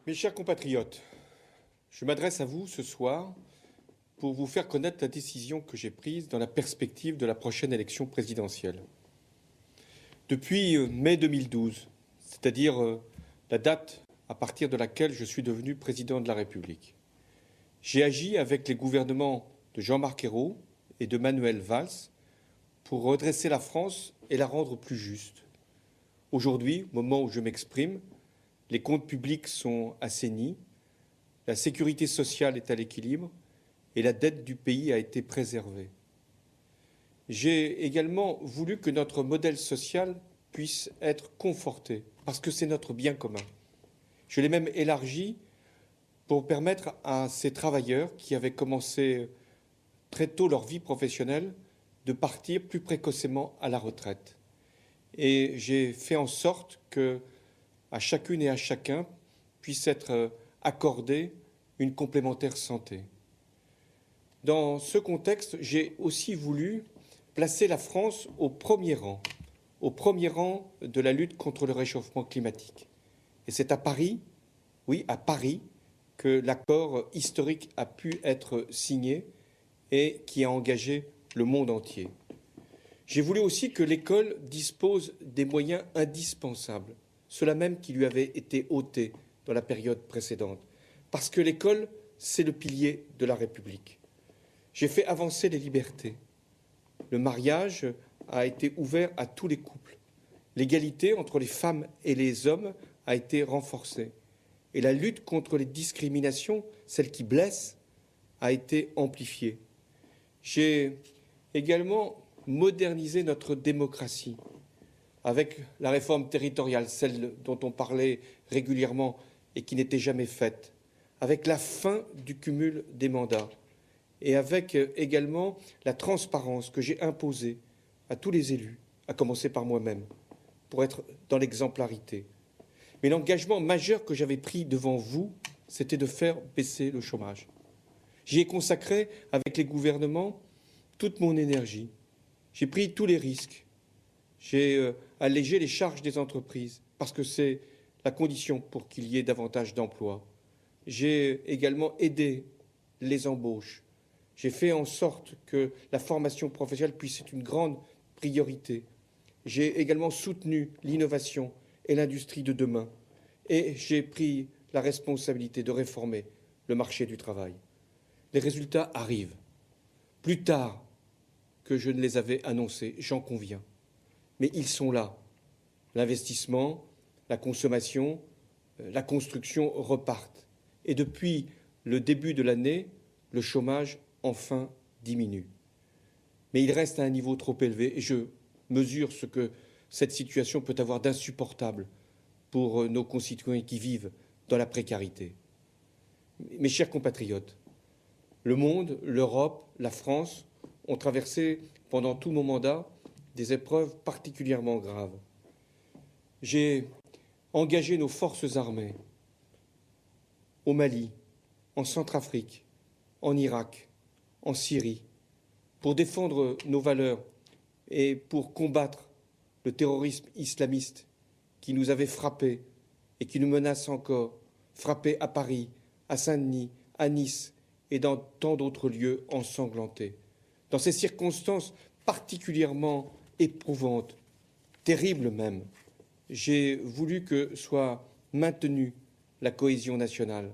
Mes chers compatriotes, je m'adresse à vous ce soir pour vous faire connaître la décision que j'ai prise dans la perspective de la prochaine élection présidentielle. Depuis mai 2012, c'est-à-dire la date à partir de laquelle je suis devenu président de la République, j'ai agi avec les gouvernements de Jean-Marc Ayrault et de Manuel Valls pour redresser la France et la rendre plus juste. Aujourd'hui, au moment où je m'exprime, les comptes publics sont assainis, la sécurité sociale est à l'équilibre et la dette du pays a été préservée. J'ai également voulu que notre modèle social puisse être conforté, parce que c'est notre bien commun. Je l'ai même élargi pour permettre à ces travailleurs qui avaient commencé très tôt leur vie professionnelle de partir plus précocement à la retraite. Et j'ai fait en sorte que à chacune et à chacun puisse être accordée une complémentaire santé. Dans ce contexte, j'ai aussi voulu placer la France au premier rang de la lutte contre le réchauffement climatique. Et c'est à Paris, oui, à Paris, que l'accord historique a pu être signé et qui a engagé le monde entier. J'ai voulu aussi que l'école dispose des moyens indispensables, ceux-là même qui lui avaient été ôtés dans la période précédente, parce que l'école, c'est le pilier de la République. J'ai fait avancer les libertés. Le mariage a été ouvert à tous les couples. L'égalité entre les femmes et les hommes a été renforcée. Et la lutte contre les discriminations, celles qui blessent, a été amplifiée. J'ai également modernisé notre démocratie avec la réforme territoriale, celle dont on parlait régulièrement et qui n'était jamais faite, avec la fin du cumul des mandats et avec également la transparence que j'ai imposée à tous les élus, à commencer par moi-même, pour être dans l'exemplarité. Mais l'engagement majeur que j'avais pris devant vous, c'était de faire baisser le chômage. J'y ai consacré, avec les gouvernements, toute mon énergie. J'ai pris tous les risques. J'ai allégé les charges des entreprises, parce que c'est la condition pour qu'il y ait davantage d'emplois. J'ai également aidé les embauches. J'ai fait en sorte que la formation professionnelle puisse être une grande priorité. J'ai également soutenu l'innovation et l'industrie de demain. Et j'ai pris la responsabilité de réformer le marché du travail. Les résultats arrivent. Plus tard que je ne les avais annoncés, j'en conviens. Mais ils sont là. L'investissement, la consommation, la construction repartent. Et depuis le début de l'année, le chômage enfin diminue. Mais il reste à un niveau trop élevé et je mesure ce que cette situation peut avoir d'insupportable pour nos concitoyens qui vivent dans la précarité. Mes chers compatriotes, le monde, l'Europe, la France ont traversé pendant tout mon mandat des épreuves particulièrement graves. J'ai engagé nos forces armées au Mali, en Centrafrique, en Irak, en Syrie, pour défendre nos valeurs et pour combattre le terrorisme islamiste qui nous avait frappés et qui nous menace encore, frappés à Paris, à Saint-Denis, à Nice et dans tant d'autres lieux ensanglantés. Dans ces circonstances particulièrement éprouvantes, terribles même, j'ai voulu que soit maintenue la cohésion nationale,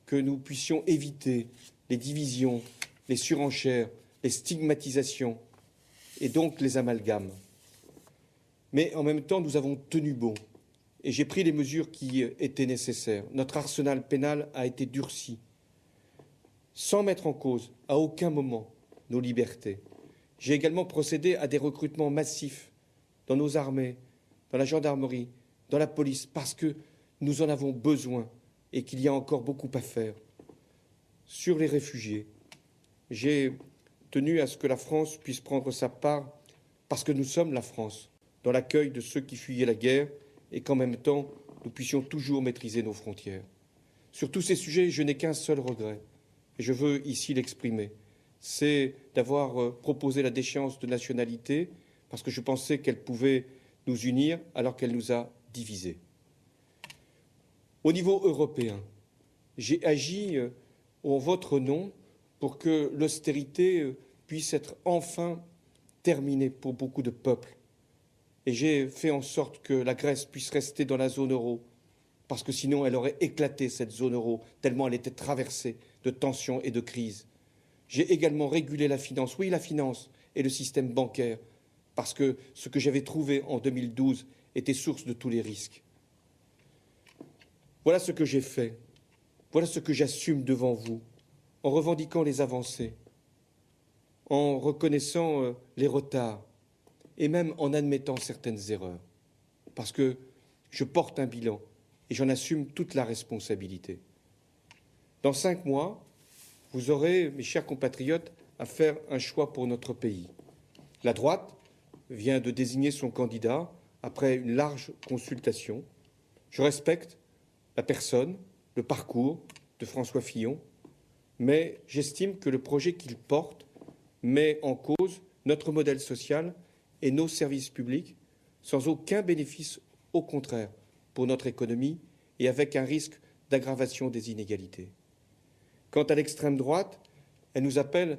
que nous puissions éviter les divisions, les surenchères, les stigmatisations et donc les amalgames. Mais en même temps, nous avons tenu bon et j'ai pris les mesures qui étaient nécessaires. Notre arsenal pénal a été durci, sans mettre en cause à aucun moment nos libertés. J'ai également procédé à des recrutements massifs dans nos armées, dans la gendarmerie, dans la police, parce que nous en avons besoin et qu'il y a encore beaucoup à faire. Sur les réfugiés, j'ai tenu à ce que la France puisse prendre sa part, parce que nous sommes la France, dans l'accueil de ceux qui fuyaient la guerre et qu'en même temps, nous puissions toujours maîtriser nos frontières. Sur tous ces sujets, je n'ai qu'un seul regret, et je veux ici l'exprimer, c'est d'avoir proposé la déchéance de nationalité, parce que je pensais qu'elle pouvait nous unir alors qu'elle nous a divisés. Au niveau européen, j'ai agi en votre nom pour que l'austérité puisse être enfin terminée pour beaucoup de peuples. Et j'ai fait en sorte que la Grèce puisse rester dans la zone euro, parce que sinon elle aurait éclaté, cette zone euro, tellement elle était traversée de tensions et de crises. J'ai également régulé la finance, oui la finance et le système bancaire, parce que ce que j'avais trouvé en 2012 était source de tous les risques. Voilà ce que j'ai fait, voilà ce que j'assume devant vous, en revendiquant les avancées, en reconnaissant les retards et même en admettant certaines erreurs, parce que je porte un bilan et j'en assume toute la responsabilité. Dans 5 mois, vous aurez, mes chers compatriotes, à faire un choix pour notre pays. La droite vient de désigner son candidat après une large consultation. Je respecte la personne, le parcours de François Fillon, mais j'estime que le projet qu'il porte met en cause notre modèle social et nos services publics sans aucun bénéfice, au contraire, pour notre économie et avec un risque d'aggravation des inégalités. Quant à l'extrême droite, elle nous appelle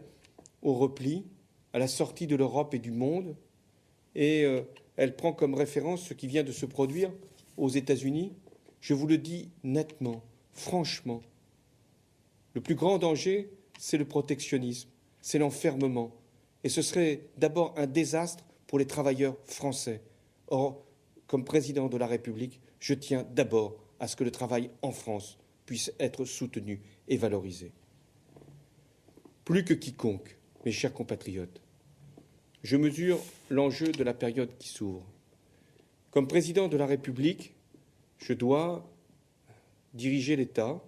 au repli, à la sortie de l'Europe et du monde, et elle prend comme référence ce qui vient de se produire aux États-Unis. Je vous le dis nettement, franchement, le plus grand danger, c'est le protectionnisme, c'est l'enfermement, et ce serait d'abord un désastre pour les travailleurs français. Or, comme président de la République, je tiens d'abord à ce que le travail en France puisse être soutenu et valorisé. Plus que quiconque, mes chers compatriotes, je mesure l'enjeu de la période qui s'ouvre. Comme président de la République, je dois diriger l'État.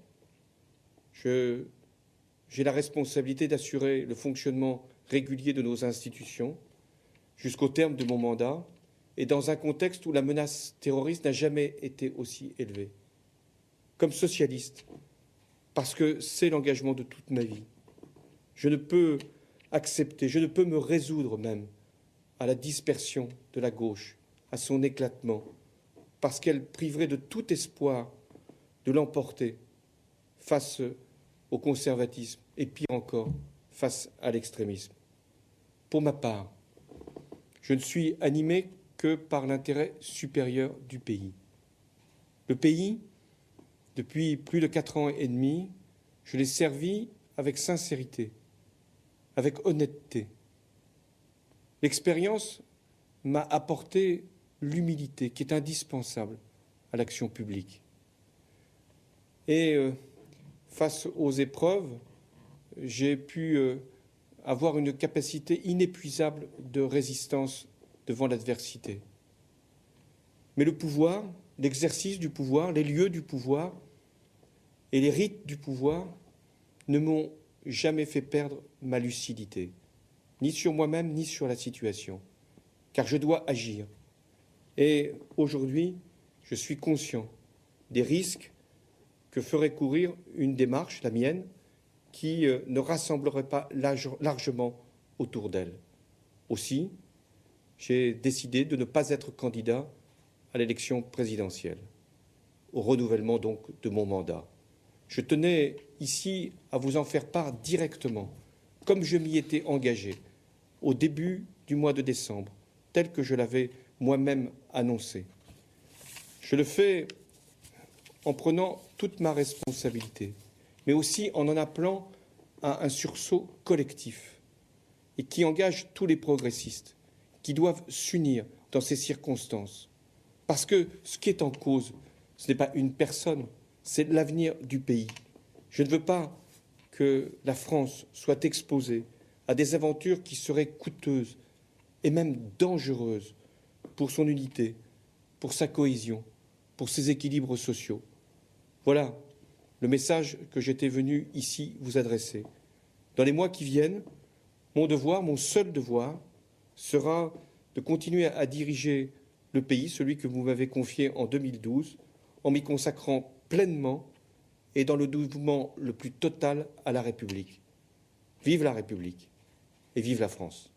J'ai la responsabilité d'assurer le fonctionnement régulier de nos institutions jusqu'au terme de mon mandat et dans un contexte où la menace terroriste n'a jamais été aussi élevée. Comme socialiste, parce que c'est l'engagement de toute ma vie, je ne peux accepter, je ne peux me résoudre même à la dispersion de la gauche, à son éclatement, parce qu'elle priverait de tout espoir de l'emporter face au conservatisme et pire encore, face à l'extrémisme. Pour ma part, je ne suis animé que par l'intérêt supérieur du pays. Le pays, depuis plus de 4 ans et demi, je l'ai servi avec sincérité, avec honnêteté. L'expérience m'a apporté l'humilité qui est indispensable à l'action publique. Et face aux épreuves, j'ai pu avoir une capacité inépuisable de résistance devant l'adversité. Mais le pouvoir, l'exercice du pouvoir, les lieux du pouvoir et les rites du pouvoir ne m'ont jamais fait perdre ma lucidité, ni sur moi-même, ni sur la situation, car je dois agir. Et aujourd'hui, je suis conscient des risques que ferait courir une démarche, la mienne, qui ne rassemblerait pas largement autour d'elle. Aussi, j'ai décidé de ne pas être candidat à l'élection présidentielle, au renouvellement donc de mon mandat. Je tenais ici à vous en faire part directement, comme je m'y étais engagé au début du mois de décembre, tel que je l'avais moi-même annoncé. Je le fais en prenant toute ma responsabilité, mais aussi en appelant à un sursaut collectif et qui engage tous les progressistes, qui doivent s'unir dans ces circonstances. Parce que ce qui est en cause, ce n'est pas une personne, c'est l'avenir du pays. Je ne veux pas que la France soit exposée à des aventures qui seraient coûteuses et même dangereuses pour son unité, pour sa cohésion, pour ses équilibres sociaux. Voilà le message que j'étais venu ici vous adresser. Dans les mois qui viennent, mon devoir, mon seul devoir, sera de continuer à diriger le pays, celui que vous m'avez confié en 2012, en m'y consacrant pleinement et dans le dévouement le plus total à la République. Vive la République et vive la France.